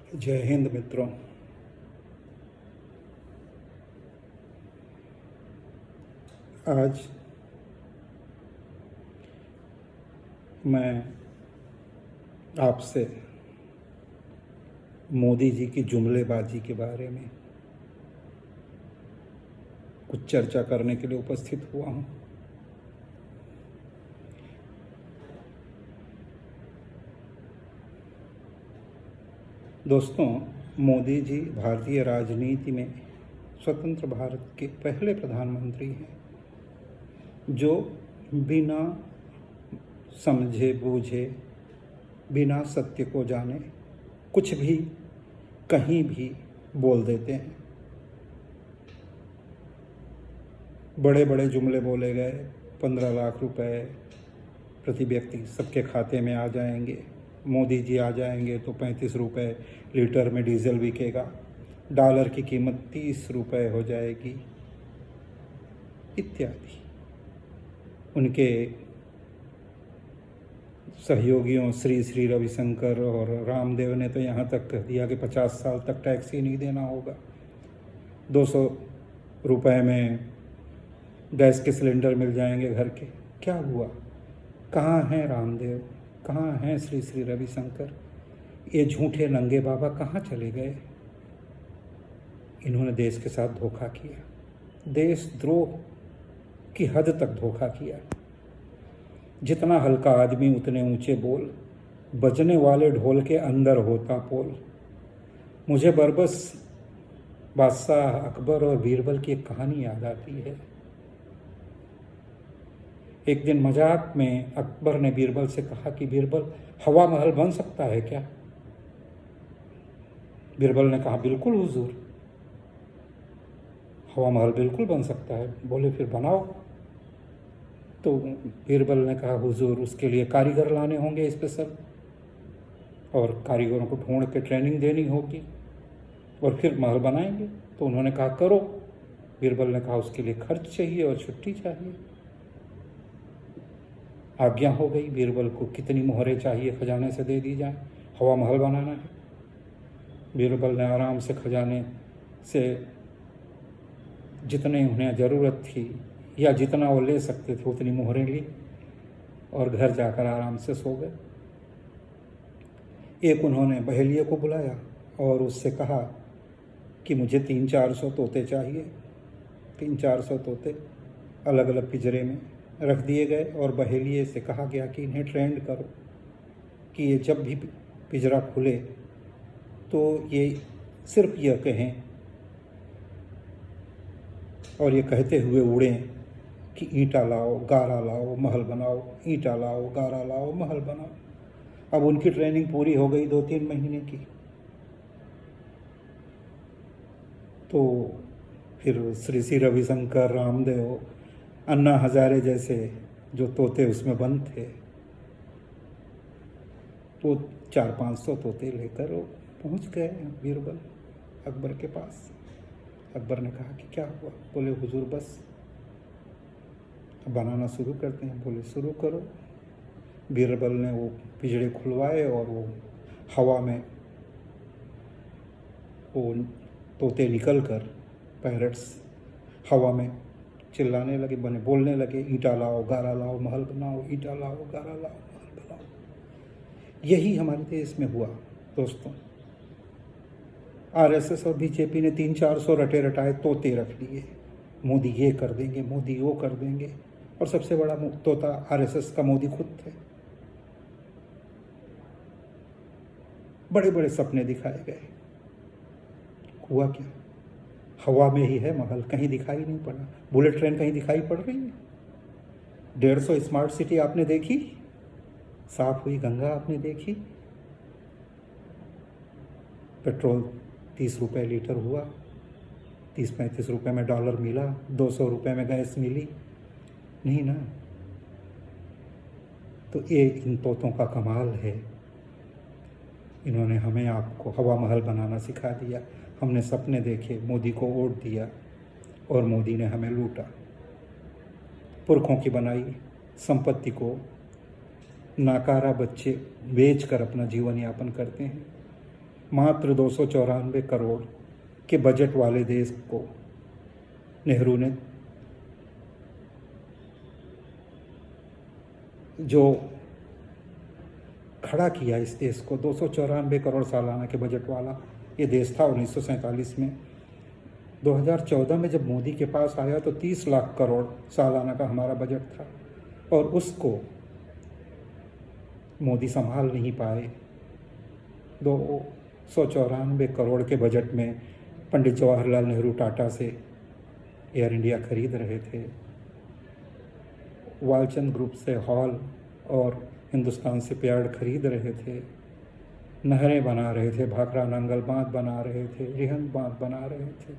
जय हिंद मित्रों। आज मैं आपसे मोदी जी की जुमलेबाजी के बारे में कुछ चर्चा करने के लिए उपस्थित हुआ हूँ। दोस्तों, मोदी जी भारतीय राजनीति में स्वतंत्र भारत के पहले प्रधानमंत्री हैं जो बिना समझे बूझे, बिना सत्य को जाने कुछ भी कहीं भी बोल देते हैं। बड़े बड़े जुमले बोले गए, 15 लाख रुपए प्रति व्यक्ति सबके खाते में आ जाएंगे, मोदी जी आ जाएंगे तो 35 रुपये लीटर में डीजल बिकेगा, डॉलर की कीमत 30 रुपये हो जाएगी इत्यादि। उनके सहयोगियों श्री श्री रविशंकर और रामदेव ने तो यहाँ तक कह दिया कि 50 साल तक टैक्स ही नहीं देना होगा, 200 रुपये में गैस के सिलेंडर मिल जाएंगे घर के। क्या हुआ? कहाँ हैं रामदेव, कहाँ हैं श्री श्री रविशंकर? ये झूठे नंगे बाबा कहाँ चले गए? इन्होंने देश के साथ धोखा किया, देशद्रोह की हद तक धोखा किया। जितना हल्का आदमी उतने ऊंचे बोल, बजने वाले ढोल के अंदर होता पोल। मुझे बरबस बादशाह अकबर और बीरबल की एक कहानी याद आती है। एक दिन मजाक में अकबर ने बीरबल से कहा कि बीरबल, हवा महल बन सकता है क्या? बीरबल ने कहा, बिल्कुल हुजूर, हवा महल बिल्कुल बन सकता है। बोले, फिर बनाओ। तो बीरबल ने कहा, हुजूर, उसके लिए कारीगर लाने होंगे स्पेशल, और कारीगरों को ढूंढ के ट्रेनिंग देनी होगी, और फिर महल बनाएंगे। तो उन्होंने कहा, करो। बीरबल ने कहा, उसके लिए खर्च चाहिए और छुट्टी चाहिए। आज्ञा हो गई। बीरबल को कितनी मोहरें चाहिए खजाने से दे दी जाए, हवा महल बनाना है। बीरबल ने आराम से खजाने से जितने उन्हें ज़रूरत थी या जितना वो ले सकते थे उतनी मोहरें ली और घर जाकर आराम से सो गए। एक उन्होंने बहेलिए को बुलाया और उससे कहा कि मुझे 300-400 तोते चाहिए। 300-400 तोते अलग अलग पिंजरे में रख दिए गए और बहेलिए से कहा गया कि इन्हें ट्रेंड करो कि ये जब भी पिंजरा खुले तो ये सिर्फ यह कहें और ये कहते हुए उड़ें कि ईंटा लाओ, गारा लाओ, महल बनाओ, ईंटा लाओ, गारा लाओ, महल बनाओ। अब उनकी ट्रेनिंग पूरी हो गई 2-3 महीने की। तो फिर श्री श्री रविशंकर, रामदेव, अन्ना हजारे जैसे जो तोते उसमें बंद थे, वो 400-500 तोते लेकर वो पहुँच गए बीरबल अकबर के पास। अकबर ने कहा कि क्या हुआ? बोले, हुजूर, बस बनाना शुरू करते हैं। बोले, शुरू करो। बीरबल ने वो पिंजरे खुलवाए और वो हवा में वो तोते निकल कर, पैरट्स, हवा में चिल्लाने लगे, बने बोलने लगे, ईंटा लाओ, गारा लाओ, महल बनाओ, ईंटा लाओ, गारा लाओ, महल बनाओ। यही हमारे देश में हुआ दोस्तों। आरएसएस और बीजेपी ने 300-400 रटे रटाए तोते रख लिए। मोदी ये कर देंगे, मोदी वो कर देंगे, और सबसे बड़ा तोता आरएसएस का मोदी खुद थे। बड़े बड़े सपने दिखाए गए, हुआ क्या? हवा में ही है महल, कहीं दिखाई नहीं पड़ा। बुलेट ट्रेन कहीं दिखाई पड़ रही है? 150 स्मार्ट सिटी आपने देखी? साफ हुई गंगा आपने देखी? पेट्रोल 30 रुपये लीटर हुआ, 30-35 रुपये में डॉलर मिला, 200 रुपये में गैस मिली? नहीं ना। तो ये इन तोतों का कमाल है। इन्होंने हमें आपको हवा महल बनाना सिखा दिया। हमने सपने देखे, मोदी को वोट दिया और मोदी ने हमें लूटा। पुरखों की बनाई संपत्ति को नाकारा बच्चे बेच कर अपना जीवन यापन करते हैं। मात्र 294 करोड़ के बजट वाले देश को नेहरू ने जो खड़ा किया, इस देश को 294 करोड़ सालाना के बजट वाला ये देश था 1947 में। 2014 में जब मोदी के पास आया तो 30 लाख करोड़ सालाना का हमारा बजट था, और उसको मोदी संभाल नहीं पाए। 294 करोड़ के बजट में पंडित जवाहरलाल नेहरू टाटा से एयर इंडिया खरीद रहे थे, वालचंद ग्रुप से हॉल और हिंदुस्तान से प्यार्ड खरीद रहे थे, नहरें बना रहे थे, भाखड़ा नांगल बांध बना रहे थे, रिहंद बांध बना रहे थे,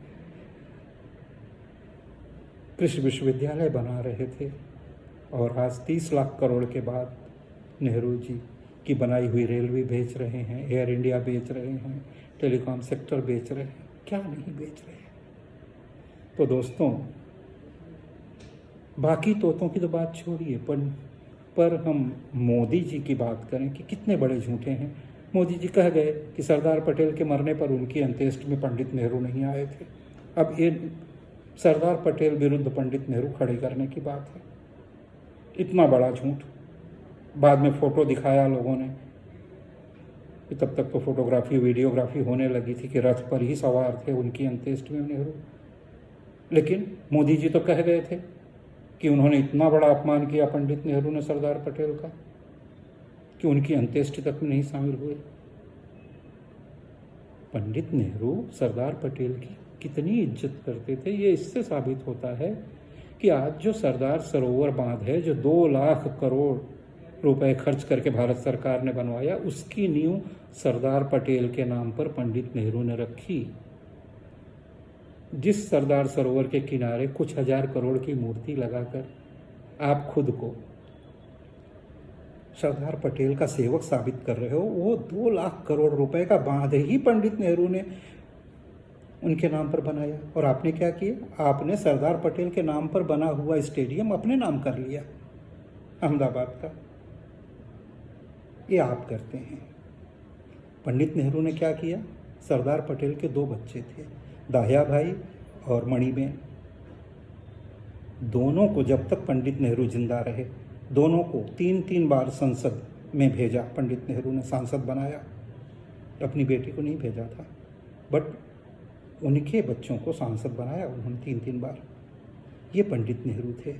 कृषि विश्वविद्यालय बना रहे थे। और आज 30 लाख करोड़ के बाद नेहरू जी की बनाई हुई रेलवे बेच रहे हैं, एयर इंडिया बेच रहे हैं, टेलीकॉम सेक्टर बेच रहे हैं, क्या नहीं बेच रहे हैं। तो दोस्तों, बाकी तोतों की तो बात छोड़िए, पर हम मोदी जी की बात करें कि कितने बड़े झूठे हैं। मोदी जी कह गए कि सरदार पटेल के मरने पर उनकी अंत्येष्टि में पंडित नेहरू नहीं आए थे। अब ये सरदार पटेल विरुद्ध पंडित नेहरू खड़े करने की बात है, इतना बड़ा झूठ। बाद में फ़ोटो दिखाया लोगों ने, तब तक तो फोटोग्राफी वीडियोग्राफी होने लगी थी कि रथ पर ही सवार थे उनकी अंत्येष्टि में नेहरू। लेकिन मोदी जी तो कह गए थे कि उन्होंने इतना बड़ा अपमान किया पंडित नेहरू ने सरदार पटेल का कि उनकी अंत्येष्टि तक में नहीं शामिल हुए। पंडित नेहरू सरदार पटेल की कितनी इज्जत करते थे, ये इससे साबित होता है कि आज जो सरदार सरोवर बांध है, जो 2 लाख करोड़ रुपए खर्च करके भारत सरकार ने बनवाया, उसकी नींव सरदार पटेल के नाम पर पंडित नेहरू ने रखी। जिस सरदार सरोवर के किनारे कुछ हजार करोड़ की मूर्ति लगाकर आप खुद को सरदार पटेल का सेवक साबित कर रहे हो, वो 2 लाख करोड़ रुपए का बांध ही पंडित नेहरू ने उनके नाम पर बनाया। और आपने क्या किया? आपने सरदार पटेल के नाम पर बना हुआ स्टेडियम अपने नाम कर लिया, अहमदाबाद का। ये आप करते हैं। पंडित नेहरू ने क्या किया? सरदार पटेल के 2 बच्चे थे, दाहिया भाई और मणिबेन। दोनों को जब तक पंडित नेहरू जिंदा रहे, दोनों को 3-3 बार संसद में भेजा पंडित नेहरू ने, सांसद बनाया। अपनी बेटी को नहीं भेजा था, बट उनके बच्चों को सांसद बनाया उन्होंने 3-3 बार। ये पंडित नेहरू थे,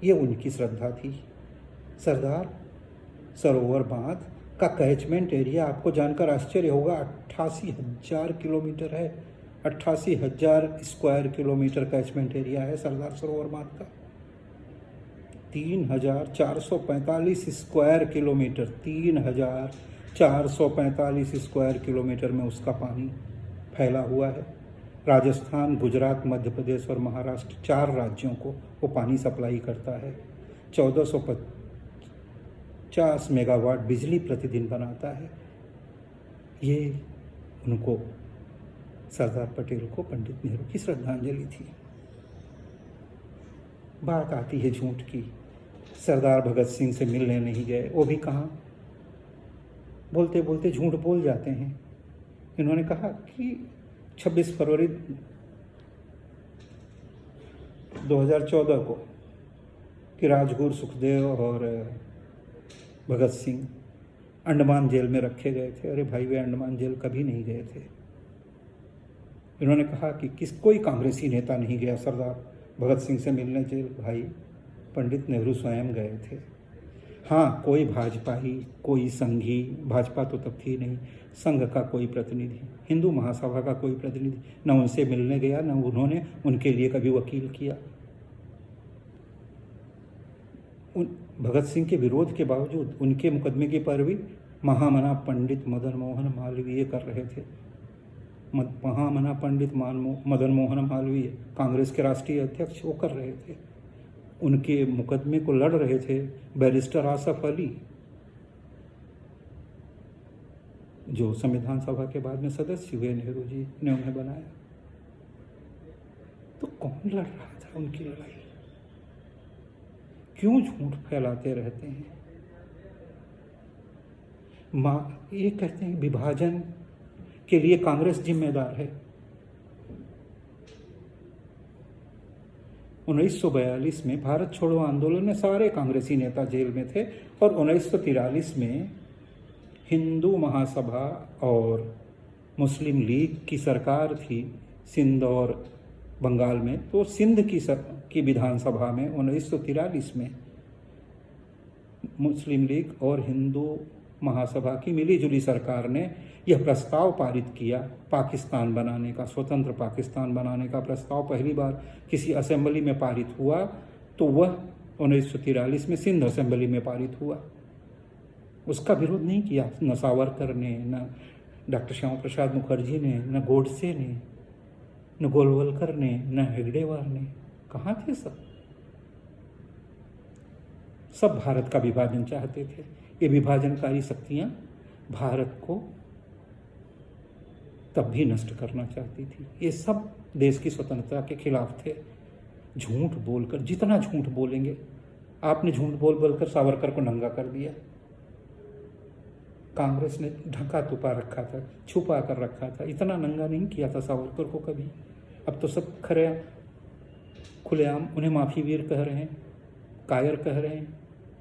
ये उनकी श्रद्धा थी। सरदार सरोवर बांध का कैचमेंट एरिया आपको जानकर आश्चर्य होगा, 88,000 किलोमीटर है। 88,000 स्क्वायर किलोमीटर कैचमेंट एरिया है सरदार सरोवर बांध का। 3,445 स्क्वायर किलोमीटर, 3,445 स्क्वायर किलोमीटर में उसका पानी फैला हुआ है। राजस्थान, गुजरात, मध्य प्रदेश और महाराष्ट्र 4 राज्यों को वो पानी सप्लाई करता है। 1450 मेगावाट बिजली प्रतिदिन बनाता है। ये उनको, सरदार पटेल को पंडित नेहरू की श्रद्धांजलि थी। बात आती है झूठ की। सरदार भगत सिंह से मिलने नहीं गए, वो भी कहाँ, बोलते बोलते झूठ बोल जाते हैं। इन्होंने कहा कि 26 फरवरी 2014 को कि राजगुरु, सुखदेव और भगत सिंह अंडमान जेल में रखे गए थे। अरे भाई, वे अंडमान जेल कभी नहीं गए थे। इन्होंने कहा कि कोई कांग्रेसी नेता नहीं गया सरदार भगत सिंह से मिलने जेल। भाई, पंडित नेहरू स्वयं गए थे। हाँ, कोई भाजपाई, कोई संघी, भाजपा तो तब थी नहीं, संघ का कोई प्रतिनिधि, हिंदू महासभा का कोई प्रतिनिधि न उनसे मिलने गया, न उन्होंने उनके लिए कभी वकील किया। भगत सिंह के विरोध के बावजूद उनके मुकदमे की पैरवी महामना पंडित मदन मोहन मालवीय कर रहे थे। महामना पंडित मदन मोहन मालवीय, कांग्रेस के राष्ट्रीय अध्यक्ष, वो कर रहे थे। उनके मुकदमे को लड़ रहे थे बैरिस्टर आसफ अली, जो संविधान सभा के बाद में सदस्य हुए, नेहरू जी ने उन्हें बनाया। तो कौन लड़ रहा था उनकी लड़ाई? क्यों झूठ फैलाते रहते हैं? ये कहते हैं विभाजन के लिए कांग्रेस जिम्मेदार है। 1942 में भारत छोड़ो आंदोलन में सारे कांग्रेसी नेता जेल में थे और 1943 में हिंदू महासभा और मुस्लिम लीग की सरकार थी सिंध और बंगाल में। तो सिंध की विधानसभा में 1943 में मुस्लिम लीग और हिंदू महासभा की मिलीजुली सरकार ने यह प्रस्ताव पारित किया पाकिस्तान बनाने का, स्वतंत्र पाकिस्तान बनाने का प्रस्ताव पहली बार किसी असेंबली में पारित हुआ तो वह 1943 में सिंध असेंबली में पारित हुआ। उसका विरोध नहीं किया न सावरकर ने, न डॉक्टर श्यामा प्रसाद मुखर्जी ने, न गोडसे ने, न गोलवलकर ने, न हेगडेवार ने। कहाँ थे सब भारत का विभाजन चाहते थे। ये विभाजनकारी शक्तियां भारत को तब भी नष्ट करना चाहती थी। ये सब देश की स्वतंत्रता के खिलाफ थे। झूठ बोलकर, जितना झूठ बोलेंगे, आपने झूठ बोल बोलकर सावरकर को नंगा कर दिया। कांग्रेस ने ढका तुपा रखा था, छुपा कर रखा था, इतना नंगा नहीं किया था सावरकर को कभी। अब तो सब खरे खुलेआम उन्हें माफी वीर कह रहे हैं, कायर कह रहे हैं।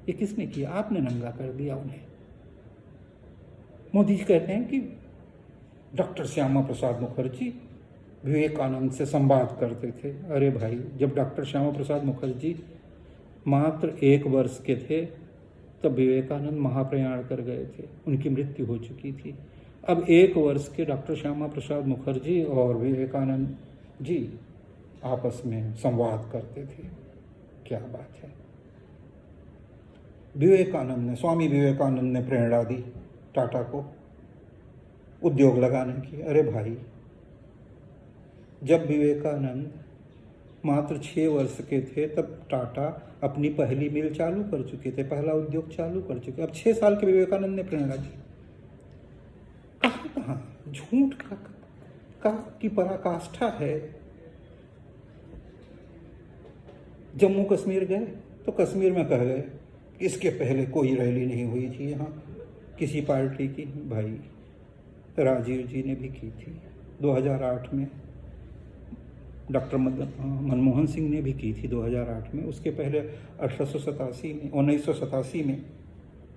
ये किसने किया? आपने नंगा कर दिया उन्हें। मोदी जी कहते हैं कि डॉक्टर श्यामा प्रसाद मुखर्जी विवेकानंद से संवाद करते थे। अरे भाई, जब डॉक्टर श्यामा प्रसाद मुखर्जी मात्र 1 वर्ष के थे तब विवेकानंद महाप्रयाण कर गए थे, उनकी मृत्यु हो चुकी थी। अब 1 वर्ष के डॉक्टर श्यामा प्रसाद मुखर्जी और विवेकानंद जी आपस में संवाद करते थे। क्या बात है। स्वामी विवेकानंद ने प्रेरणा दी टाटा को उद्योग लगाने की। अरे भाई, जब विवेकानंद मात्र 6 वर्ष के थे तब टाटा अपनी पहली मिल चालू कर चुके थे, पहला उद्योग चालू कर चुके। अब 6 साल के विवेकानंद ने प्रेरणा दी। कहाँ झूठ का की पराकाष्ठा है। जम्मू कश्मीर गए तो कश्मीर में कह गए इसके पहले कोई रैली नहीं हुई थी यहाँ किसी पार्टी की। भाई, राजीव जी ने भी की थी 2008 में, डॉक्टर मनमोहन सिंह ने भी की थी 2008 में। उसके पहले 1987 में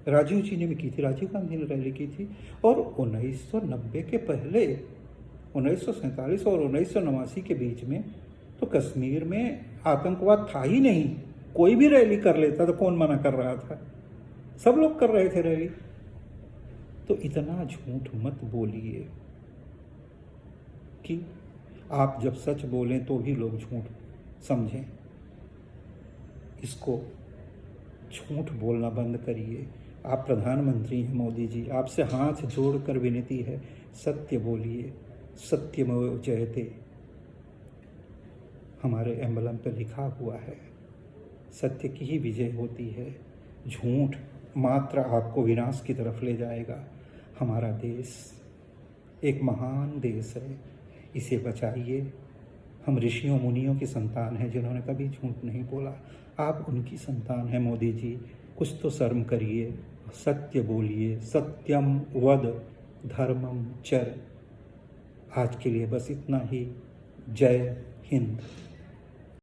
राजीव जी ने भी की थी, राजीव गांधी ने रैली की थी। और 1990 के पहले 1947 और 1989 के बीच में तो कश्मीर में आतंकवाद था ही नहीं। कोई भी रैली कर लेता तो कौन मना कर रहा था? सब लोग कर रहे थे रैली। तो इतना झूठ मत बोलिए कि आप जब सच बोलें तो भी लोग झूठ समझें। इसको झूठ बोलना बंद करिए। आप प्रधानमंत्री हैं मोदी जी, आपसे हाथ जोड़कर विनती है, सत्य बोलिए। सत्यमेव जयते हमारे एम्बलम पर लिखा हुआ है। सत्य की ही विजय होती है। झूठ मात्र आपको विनाश की तरफ ले जाएगा। हमारा देश एक महान देश है, इसे बचाइए। हम ऋषियों मुनियों की संतान हैं जिन्होंने कभी झूठ नहीं बोला। आप उनकी संतान हैं मोदी जी, कुछ तो शर्म करिए, सत्य बोलिए। सत्यम वद धर्मम चर। आज के लिए बस इतना ही। जय हिंद।